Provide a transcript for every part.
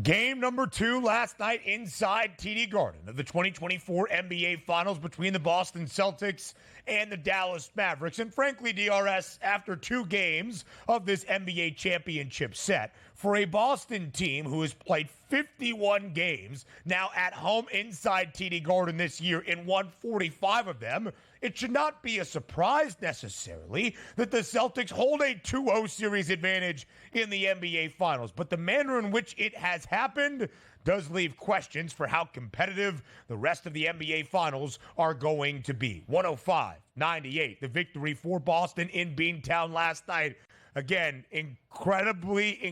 Game number 2 last night inside TD Garden of the 2024 NBA Finals between the Boston Celtics and the Dallas Mavericks. And frankly, DRS, after 2 games of this NBA championship set, for a Boston team who has played 51 games now at home inside TD Garden this year and won 45 of them, it should not be a surprise necessarily that the Celtics hold a 2-0 series advantage in the NBA Finals. But the manner in which it has happened does leave questions for how competitive the rest of the NBA Finals are going to be. 105-98, the victory for Boston in Beantown last night. Again, incredibly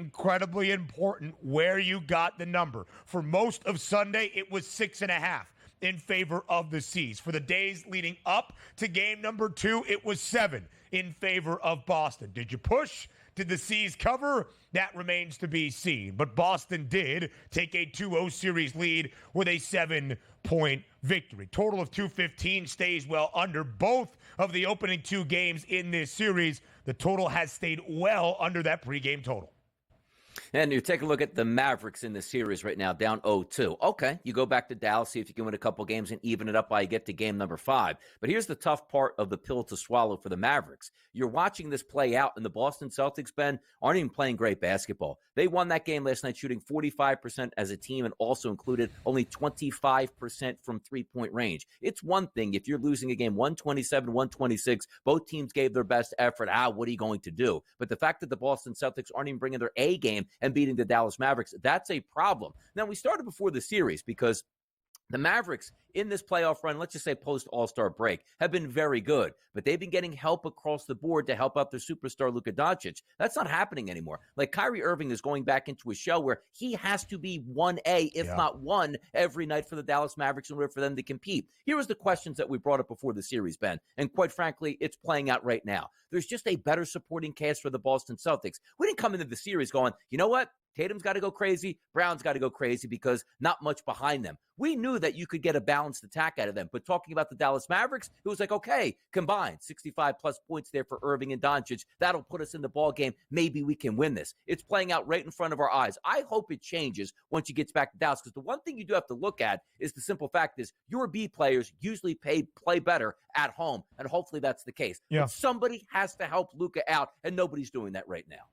important where you got the number. For most of Sunday, it was 6.5 in favor of the C's. For the days leading up to game number 2, it was 7 in favor of Boston. Did you push? Did the C's cover? That remains to be seen. But Boston did take a 2-0 series lead with a 7-point victory. Total of 215 stays well under both of the opening 2 games in this series. The total has stayed well under that pregame total. And you take a look at the Mavericks in the series right now, down 0-2. Okay, you go back to Dallas, see if you can win a couple games and even it up while you get to game number 5. But here's the tough part of the pill to swallow for the Mavericks. You're watching this play out, and the Boston Celtics, Ben, aren't even playing great basketball. They won that game last night shooting 45% as a team and also included only 25% from three-point range. It's one thing if you're losing a game 127-126, both teams gave their best effort. What are you going to do? But the fact that the Boston Celtics aren't even bringing their A game and beating the Dallas Mavericks, that's a problem. Now, we started before the series because the Mavericks in this playoff run, let's just say post-All-Star break, have been very good, but they've been getting help across the board to help out their superstar Luka Doncic. That's not happening anymore. Like Kyrie Irving is going back into a shell where he has to be 1A, if not 1, every night for the Dallas Mavericks in order for them to compete. Here was the questions that we brought up before the series, Ben, and quite frankly, it's playing out right now. There's just a better supporting cast for the Boston Celtics. We didn't come into the series going, you know what? Tatum's got to go crazy. Brown's got to go crazy because not much behind them. We knew that you could get a balanced attack out of them. But talking about the Dallas Mavericks, it was like, okay, combined, 65-plus points there for Irving and Doncic. That'll put us in the ball game. Maybe we can win this. It's playing out right in front of our eyes. I hope it changes once you get back to Dallas, because the one thing you do have to look at is the simple fact is your B players usually play better at home, and hopefully that's the case. Yeah. But somebody has to help Luka out, and nobody's doing that right now.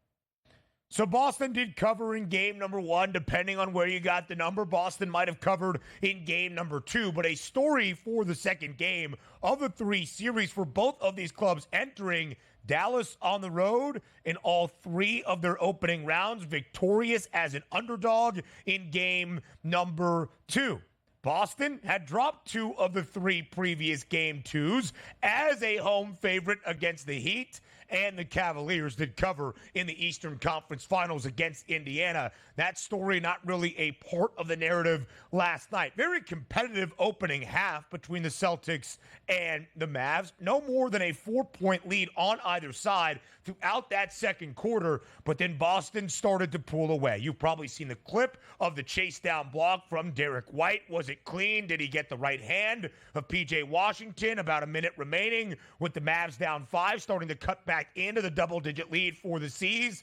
So Boston did cover in game number 1, depending on where you got the number. Boston might have covered in game number 2, but a story for the second game of the 3 series for both of these clubs entering Dallas on the road in all 3 of their opening rounds, victorious as an underdog in game number 2. Boston had dropped 2 of the 3 previous game 2s as a home favorite against the Heat, and the Cavaliers did cover in the Eastern Conference Finals against Indiana. That story not really a part of the narrative last night. Very competitive opening half between the Celtics and the Mavs. No more than a 4-point lead on either side throughout that second quarter, but then Boston started to pull away. You've probably seen the clip of the chase down block from Derek White. Was it clean? Did he get the right hand of P.J. Washington? About a minute remaining with the Mavs down 5, starting to cut back into the double-digit lead for the C's.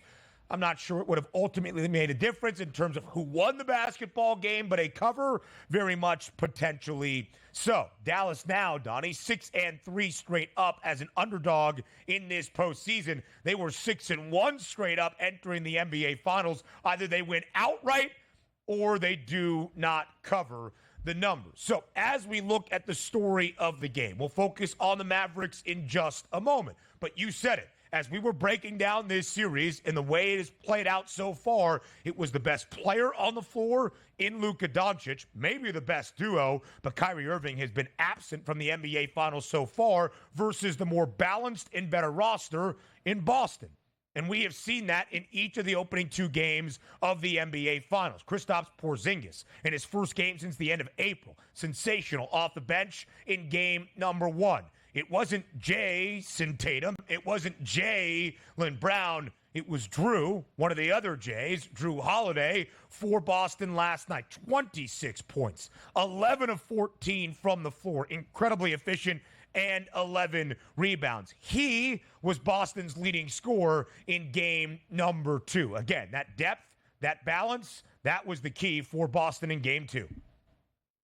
I'm not sure it would have ultimately made a difference in terms of who won the basketball game, but a cover very much potentially so. Dallas now, Donnie, 6-3 straight up as an underdog in this postseason. They were 6-1 straight up entering the NBA Finals. Either they win outright or they do not cover the numbers. So as we look at the story of the game, we'll focus on the Mavericks in just a moment. But you said it. As we were breaking down this series and the way it has played out so far, it was the best player on the floor in Luka Doncic, maybe the best duo, but Kyrie Irving has been absent from the NBA Finals so far versus the more balanced and better roster in Boston. And we have seen that in each of the opening 2 games of the NBA Finals. Kristaps Porzingis, in his first game since the end of April, sensational off the bench in game number 1. It wasn't Jason Tatum. It wasn't Jaylen Brown. It was Drew, one of the other Jays, Drew Holiday, for Boston last night. 26 points, 11 of 14 from the floor. Incredibly efficient, and 11 rebounds. He was Boston's leading scorer in game number 2. Again, that depth That balance, that was the key for Boston in game 2.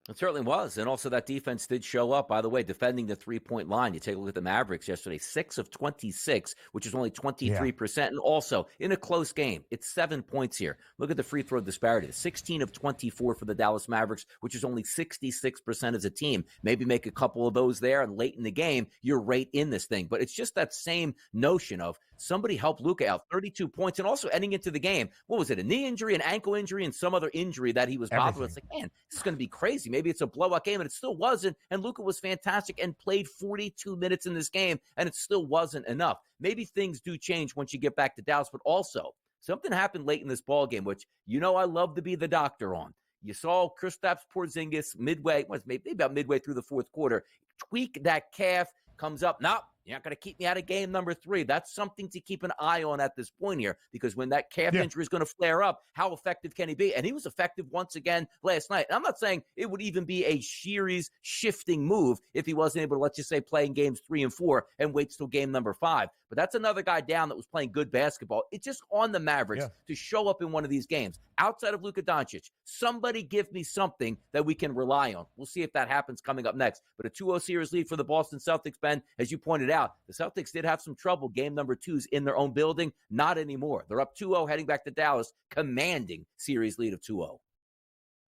It certainly was. And also that defense did show up, by the way, defending the three-point line. You take a look at the Mavericks yesterday, 6 of 26, which is only 23%. And also, in a close game, it's 7 points here. Look at the free throw disparity. 16 of 24 for the Dallas Mavericks, which is only 66% as a team. Maybe make a couple of those there, and late in the game, you're right in this thing. But it's just that same notion of somebody help Luka out, 32 points, and also ending into the game. What was it, a knee injury, an ankle injury, and some other injury that he was bothered with? It's like, man, this is going to be crazy. Maybe it's a blowout game, and it still wasn't. And Luka was fantastic and played 42 minutes in this game, and it still wasn't enough. Maybe things do change once you get back to Dallas, but also something happened late in this ball game, which I love to be the doctor on. You saw Kristaps Porzingis maybe about midway through the fourth quarter, tweak that calf, comes up. Nope. You're not going to keep me out of game number 3. That's something to keep an eye on at this point here, because when that calf injury is going to flare up, how effective can he be? And he was effective once again last night. And I'm not saying it would even be a series shifting move if he wasn't able to, let's just say, play in games 3 and 4 and waits till game number 5. But that's another guy down that was playing good basketball. It's just on the Mavericks to show up in one of these games. Outside of Luka Doncic, somebody give me something that we can rely on. We'll see if that happens coming up next. But a 2-0 series lead for the Boston Celtics, Ben, as you pointed out. The Celtics did have some trouble game number 2s in their own building. Not anymore. They're up 2-0 heading back to Dallas, commanding series lead of 2-0.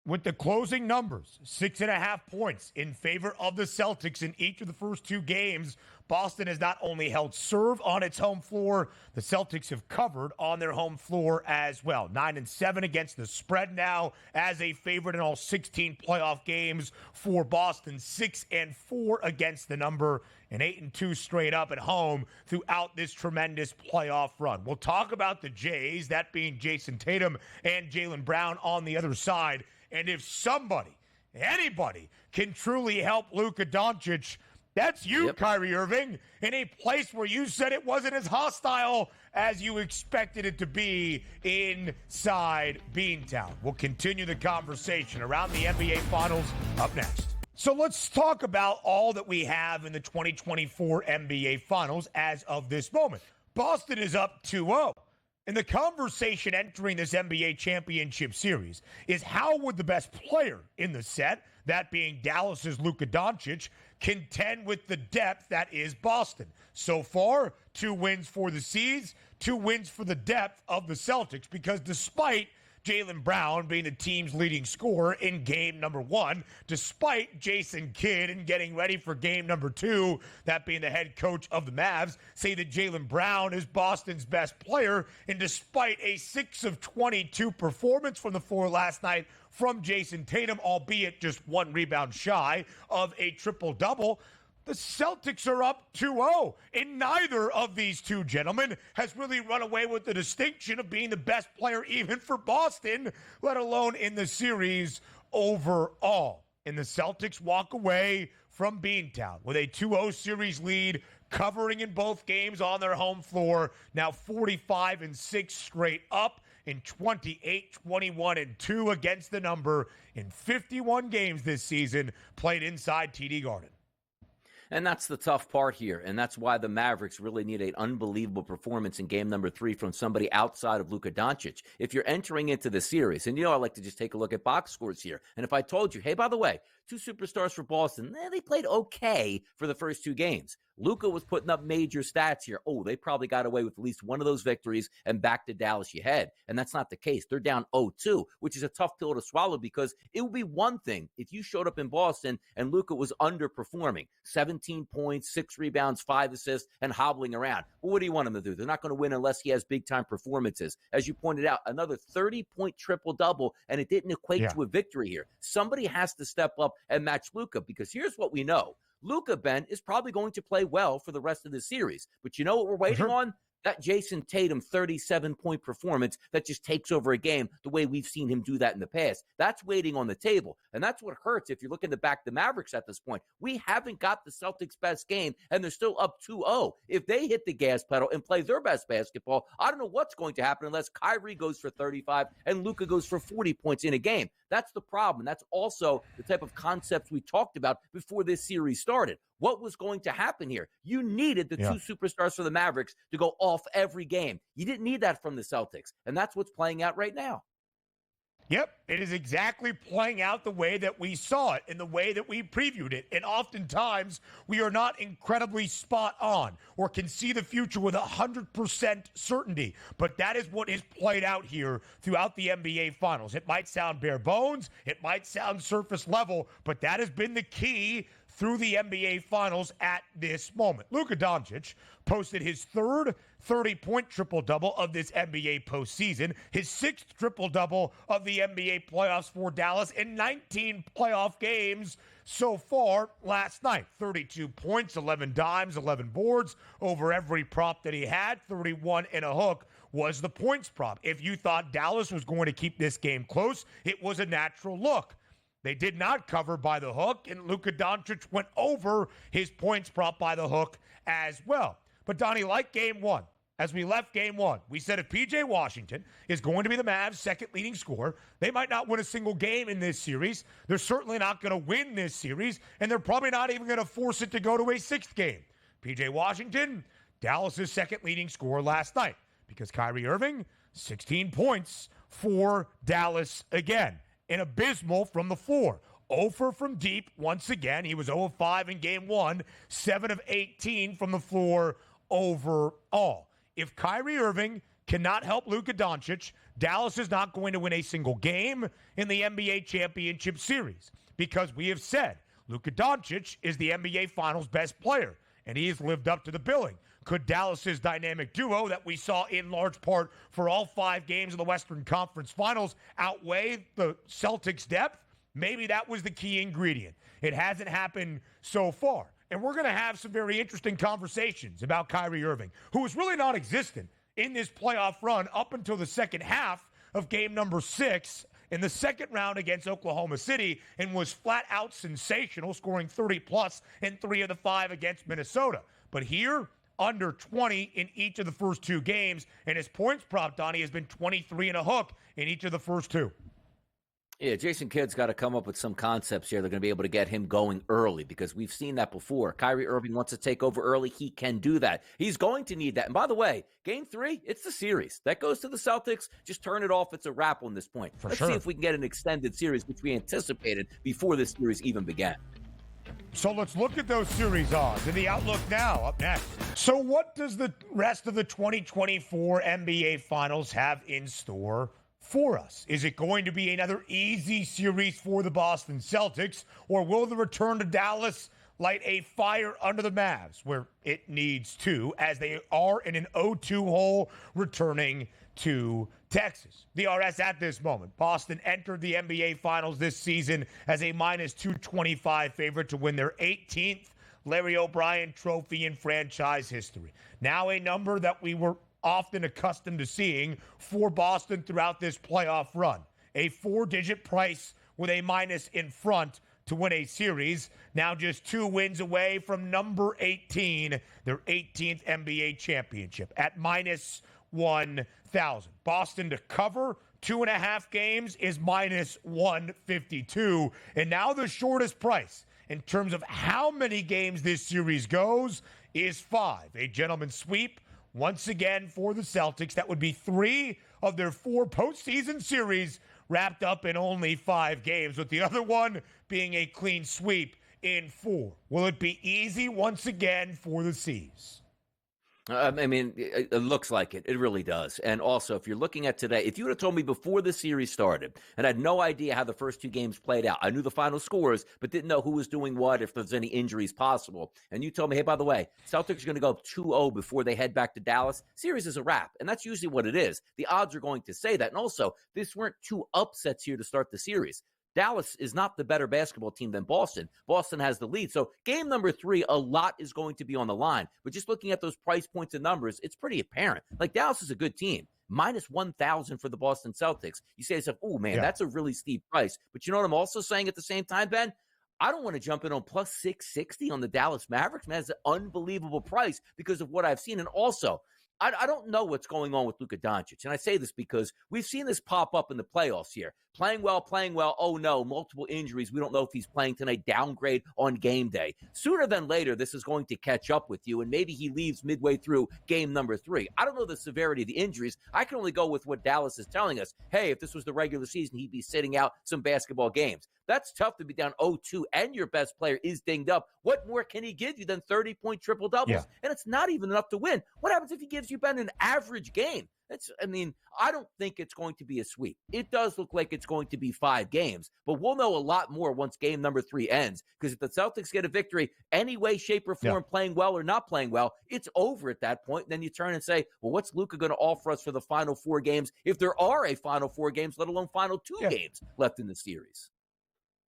With the closing numbers, 6.5 points in favor of the Celtics in each of the first 2 games, Boston has not only held serve on its home floor, the Celtics have covered on their home floor as well. 9-7 against the spread now as a favorite in all 16 playoff games for Boston. 6-4 against the number, and 8-2 straight up at home throughout this tremendous playoff run. We'll talk about the Jays, that being Jason Tatum and Jaylen Brown on the other side. And if anybody can truly help Luka Doncic, that's you, Kyrie Irving, in a place where you said it wasn't as hostile as you expected it to be inside Beantown. We'll continue the conversation around the NBA Finals up next. So let's talk about all that we have in the 2024 NBA Finals as of this moment. Boston is up 2-0. And the conversation entering this NBA championship series is how would the best player in the set, that being Dallas's Luka Doncic, contend with the depth that is Boston? So far, 2 wins for the C's, 2 wins for the depth of the Celtics, because despite Jaylen Brown being the team's leading scorer in game number 1, despite Jason Kidd and getting ready for game number 2, that being the head coach of the Mavs, say that Jaylen Brown is Boston's best player, and despite a 6 of 22 performance from the floor last night from Jason Tatum, albeit just 1 rebound shy of a triple-double, the Celtics are up 2-0, and neither of these 2 gentlemen has really run away with the distinction of being the best player even for Boston, let alone in the series overall. And the Celtics walk away from Beantown with a 2-0 series lead, covering in both games on their home floor, now 45-6 straight up, in 28, 21-2 against the number in 51 games this season played inside TD Garden. And that's the tough part here. And that's why the Mavericks really need an unbelievable performance in game number 3 from somebody outside of Luka Doncic. If you're entering into the series, and I like to just take a look at box scores here. And if I told you, hey, by the way, 2 superstars for Boston, they played okay for the first 2 games. Luka was putting up major stats here. Oh, they probably got away with at least one of those victories, and back to Dallas you head. And that's not the case. They're down 0-2, which is a tough pill to swallow, because it would be one thing if you showed up in Boston and Luka was underperforming. 17 points, 6 rebounds, 5 assists, and hobbling around. Well, what do you want him to do? They're not going to win unless he has big-time performances. As you pointed out, another 30-point triple-double, and it didn't equate to a victory here. Somebody has to step up and match Luka, because here's what we know. Luka, Ben, is probably going to play well for the rest of the series. But you know what we're waiting on? That Jason Tatum 37-point performance that just takes over a game the way we've seen him do that in the past. That's waiting on the table. And that's what hurts if you're looking to back the Mavericks at this point. We haven't got the Celtics' best game, and they're still up 2-0. If they hit the gas pedal and play their best basketball, I don't know what's going to happen unless Kyrie goes for 35 and Luka goes for 40 points in a game. That's the problem. That's also the type of concepts we talked about before this series started. What was going to happen here? You needed the 2 superstars for the Mavericks to go off every game. You didn't need that from the Celtics, and that's what's playing out right now. Yep, it is exactly playing out the way that we saw it and the way that we previewed it. And oftentimes, we are not incredibly spot on or can see the future with 100% certainty. But that is what is played out here throughout the NBA Finals. It might sound bare bones, it might sound surface level, but that has been the key through the NBA Finals at this moment. Luka Doncic posted his third 30-point triple-double of this NBA postseason, his sixth triple-double of the NBA playoffs for Dallas in 19 playoff games so far last night. 32 points, 11 dimes, 11 boards over every prop that he had. 31 and a hook was the points prop. If you thought Dallas was going to keep this game close, it was a natural look. They did not cover by the hook, and Luka Doncic went over his points prop by the hook as well. But, Donnie, like game one, as we left game one, we said if P.J. Washington is going to be the Mavs' second leading scorer, they might not win a single game in this series. They're certainly not going to win this series, and they're probably not even going to force it to go to a sixth game. P.J. Washington, Dallas' second leading scorer last night, because Kyrie Irving, 16 points for Dallas again. And abysmal from the floor. 0 from deep once again. He was 0 of 5 in game one, 7 of 18 from the floor overall. If Kyrie Irving cannot help Luka Doncic, Dallas is not going to win a single game in the NBA championship series, because we have said Luka Doncic is the NBA Finals best player, and he has lived up to the billing. Could Dallas's dynamic duo that we saw in large part for all 5 games of the Western Conference Finals outweigh the Celtics' depth? Maybe that was the key ingredient. It hasn't happened so far. And we're going to have some very interesting conversations about Kyrie Irving, who was really non-existent in this playoff run up until the second half of game number 6 in the second round against Oklahoma City, and was flat out sensational, scoring 30-plus in 3 of the 5 against Minnesota. But here, under 20 in each of the first 2 games, and his points prop, Donnie, has been 23 and a hook in each of the first 2. Yeah, Jason Kidd's got to come up with some concepts here. They're going to be able to get him going early, because we've seen that before. Kyrie Irving wants to take over early. He can do that. He's going to need that. And by the way, game 3, it's the series. That goes to the Celtics. Just turn it off. It's a wrap on this point. Let's see if we can get an extended series, which we anticipated before this series even began. So let's look at those series odds and the outlook now up next. So what does the rest of the 2024 NBA Finals have in store for us? Is it going to be another easy series for the Boston Celtics, or will the return to Dallas light a fire under the Mavs where it needs to, as they are in an 0-2 hole returning to Texas? DRS at this moment. Boston entered the NBA Finals this season as a minus 225 favorite to win their 18th Larry O'Brien trophy in franchise history. Now a number that we were often accustomed to seeing for Boston throughout this playoff run. A 4-digit price with a minus in front to win a series. Now just 2 wins away from number 18, their 18th NBA championship at minus 1,000. Boston to cover 2.5 games is minus 152. And now the shortest price in terms of how many games this series goes is 5. A gentleman's sweep once again for the Celtics. That would be 3 of their 4 postseason series wrapped up in only 5 games, with the other one being a clean sweep in 4. Will it be easy once again for the C's? I mean, it looks like it. It really does. And also, if you're looking at today, if you would have told me before the series started, and I had no idea how the first 2 games played out, I knew the final scores, but didn't know who was doing what, if there's any injuries possible. And you told me, hey, by the way, Celtics are going to go up 2-0 before they head back to Dallas. Series is a wrap. And that's usually what it is. The odds are going to say that. And also, this weren't 2 upsets here to start the series. Dallas is not the better basketball team than Boston. Boston has the lead. So game number 3, a lot is going to be on the line. But just looking at those price points and numbers, it's pretty apparent. Like, Dallas is a good team. Minus 1,000 for the Boston Celtics. You say to yourself, oh, man, that's a really steep price. But you know what I'm also saying at the same time, Ben? I don't want to jump in on plus 660 on the Dallas Mavericks. Man, that's an unbelievable price because of what I've seen. And also, I don't know what's going on with Luka Doncic. And I say this because we've seen this pop up in the playoffs here. Playing well, playing well. Oh, no, multiple injuries. We don't know if he's playing tonight. Downgrade on game day. Sooner than later, this is going to catch up with you, and maybe he leaves midway through game number 3. I don't know the severity of the injuries. I can only go with what Dallas is telling us. Hey, if this was the regular season, he'd be sitting out some basketball games. That's tough to be down 0-2, and your best player is dinged up. What more can he give you than 30-point triple-doubles? Yeah. And it's not even enough to win. What happens if he gives you about an average game? I don't think it's going to be a sweep. It does look like it's going to be 5 games, but we'll know a lot more once game number 3 ends, because if the Celtics get a victory any way, shape, or form, playing well or not playing well, it's over at that point. Then you turn and say, well, what's Luka going to offer us for the final 4 games, if there are a final 4 games, let alone final 2 games left in the series?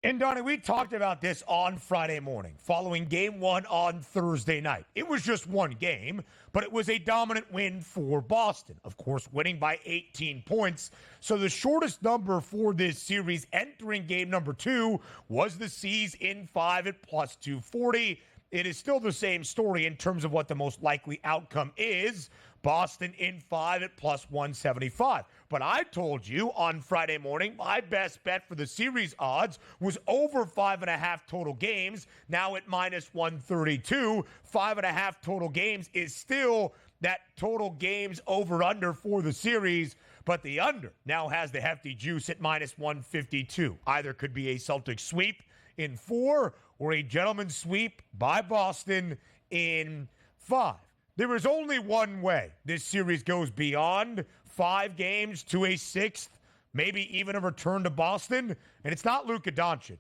And Donnie, we talked about this on Friday morning, following game 1 on Thursday night. It was just 1 game, but it was a dominant win for Boston, of course, winning by 18 points. So the shortest number for this series entering game number 2 was the C's in 5 at plus 240. It is still the same story in terms of what the most likely outcome is. Boston in 5 at plus 175. But I told you on Friday morning, my best bet for the series odds was over 5.5 total games. Now at minus 132, 5.5 total games is still that total games over under for the series. But the under now has the hefty juice at minus 152. Either could be a Celtics sweep in 4 or a gentleman's sweep by Boston in 5. There is only one way this series goes beyond 5 games to a 6th, maybe even a return to Boston, and it's not Luka Doncic.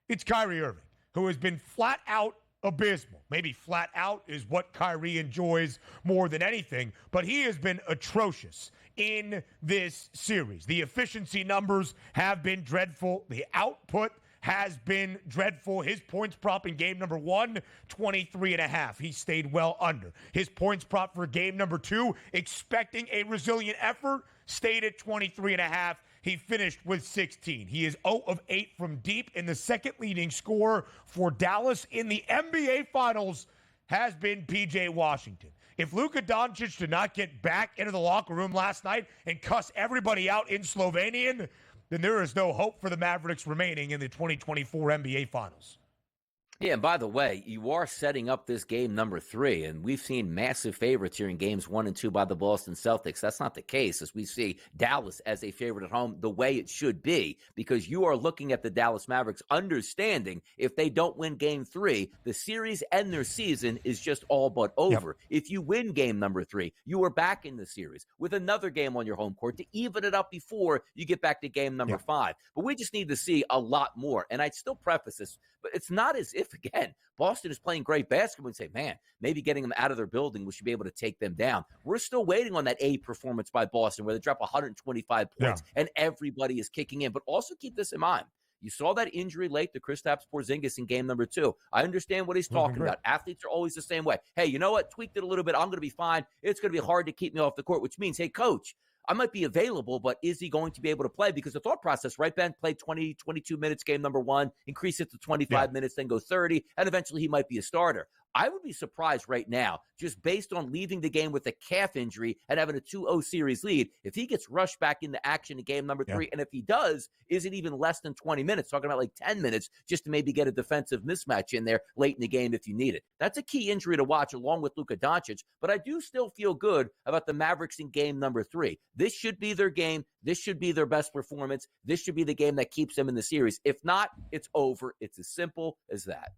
It's Kyrie Irving, who has been flat out abysmal. Maybe flat out is what Kyrie enjoys more than anything, but he has been atrocious in this series. The efficiency numbers have been dreadful. The output has been dreadful. His points prop in game number 1, 23.5. He stayed well under. His points prop for game number 2, expecting a resilient effort, stayed at 23.5. He finished with 16. He is 0 of 8 from deep, and the second leading scorer for Dallas in the NBA Finals has been P.J. Washington. If Luka Doncic did not get back into the locker room last night and cuss everybody out in Slovenian, then there is no hope for the Mavericks remaining in the 2024 NBA Finals. Yeah, and by the way, you are setting up this game number 3, and we've seen massive favorites here in games 1 and 2 by the Boston Celtics. That's not the case, as we see Dallas as a favorite at home the way it should be, because you are looking at the Dallas Mavericks understanding if they don't win game 3, the series and their season is just all but over. Yep. If you win game number 3, you are back in the series with another game on your home court to even it up before you get back to game number 5. But we just need to see a lot more, and I'd still preface this, but it's not as if, again, Boston is playing great basketball and say, man, maybe getting them out of their building, we should be able to take them down. We're still waiting on that A performance by Boston where they drop 125 points and everybody is kicking in. But also keep this in mind. You saw that injury late to Kristaps Porzingis in game number 2. I understand what he's talking about. Athletes are always the same way. Hey, you know what? Tweaked it a little bit. I'm going to be fine. It's going to be hard to keep me off the court, which means, hey, coach, I might be available, but is he going to be able to play? Because the thought process, right, Ben, played 20, 22 minutes game number 1, increase it to 25 minutes, then go 30, and eventually he might be a starter. I would be surprised right now, just based on leaving the game with a calf injury and having a 2-0 series lead, if he gets rushed back into action in game number 3, and if he does, is it even less than 20 minutes? Talking about like 10 minutes just to maybe get a defensive mismatch in there late in the game if you need it. That's a key injury to watch along with Luka Doncic, but I do still feel good about the Mavericks in game number 3. This should be their game. This should be their best performance. This should be the game that keeps them in the series. If not, it's over. It's as simple as that.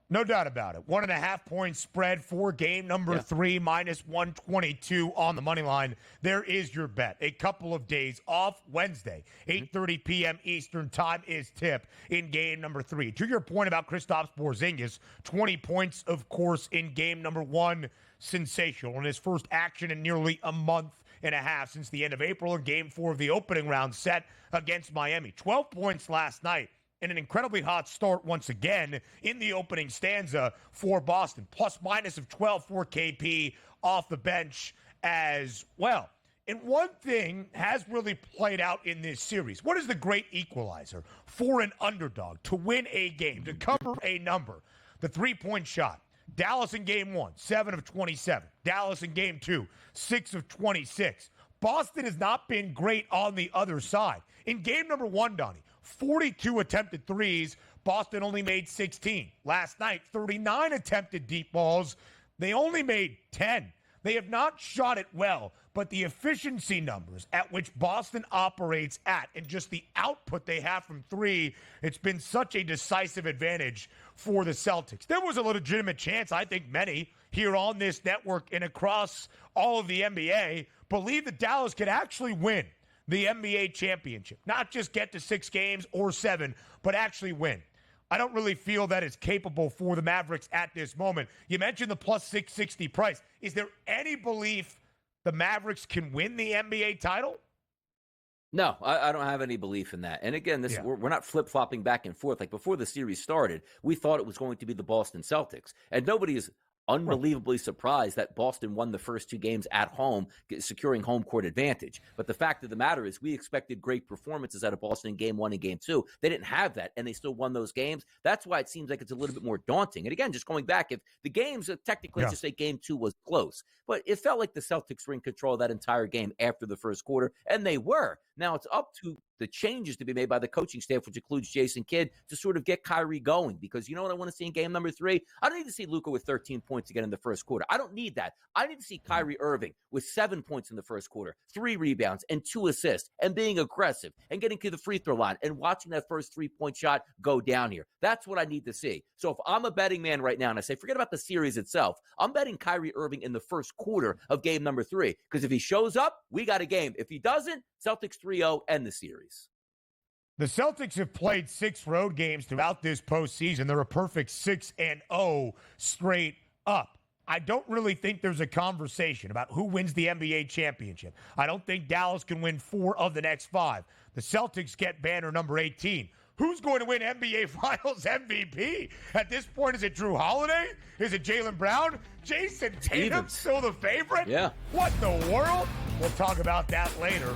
No doubt about it. 1.5 point spread for game number 3, minus 122 on the money line. There is your bet. A couple of days off. Wednesday, 8:30 p.m. Eastern time is tip in game number 3. To your point about Kristaps Porzingis, 20 points, of course, in game number 1. Sensational in his first action in nearly a month and a half since the end of April in game 4 of the opening round set against Miami. 12 points last night. And an incredibly hot start once again in the opening stanza for Boston. Plus minus of 12 for KP off the bench as well. And one thing has really played out in this series. What is the great equalizer for an underdog to win a game, to cover a number? The three-point shot. Dallas in game 1, 7 of 27. Dallas in game 2, 6 of 26. Boston has not been great on the other side. In game number 1, Donnie, 42 attempted threes. Boston only made 16. Last night, 39 attempted deep balls. They only made 10. They have not shot it well, but the efficiency numbers at which Boston operates at and just the output they have from three, it's been such a decisive advantage for the Celtics. There was a legitimate chance, I think many here on this network and across all of the NBA believe that Dallas could actually win the NBA championship. Not just get to 6 games or 7, but actually win. I don't really feel that it's capable for the Mavericks at this moment. You mentioned the plus 660 price. Is there any belief the Mavericks can win the NBA title? No, I don't have any belief in that. And again, we're not flip-flopping back and forth. Like before the series started, we thought it was going to be the Boston Celtics. And nobody is unbelievably surprised that Boston won the first 2 games at home, securing home court advantage. But the fact of the matter is we expected great performances out of Boston in game 1 and game 2. They didn't have that, and they still won those games. That's why it seems like it's a little bit more daunting. And again, just going back, if the games, technically, let's just say game 2 was close, but it felt like the Celtics were in control of that entire game after the first quarter, and they were. Now it's up to the changes to be made by the coaching staff, which includes Jason Kidd, to sort of get Kyrie going. Because you know what I want to see in game number 3? I don't need to see Luka with 13 points again in the first quarter. I don't need that. I need to see Kyrie Irving with 7 points in the first quarter, 3 rebounds, and 2 assists, and being aggressive, and getting to the free throw line, and watching that first 3-point shot go down here. That's what I need to see. So if I'm a betting man right now, and I say, forget about the series itself, I'm betting Kyrie Irving in the first quarter of game number 3. Because if he shows up, we got a game. If he doesn't, Celtics 3-0, end the series. The Celtics have played 6 road games throughout this postseason. They're a perfect 6-0 straight up. I don't really think there's a conversation about who wins the NBA championship. I don't think Dallas can win 4 of the next 5. The Celtics get banner number 18. Who's going to win NBA Finals MVP? At this point, is it Drew Holiday? Is it Jaylen Brown? Jason Tatum still the favorite? Yeah. What in the world? We'll talk about that later.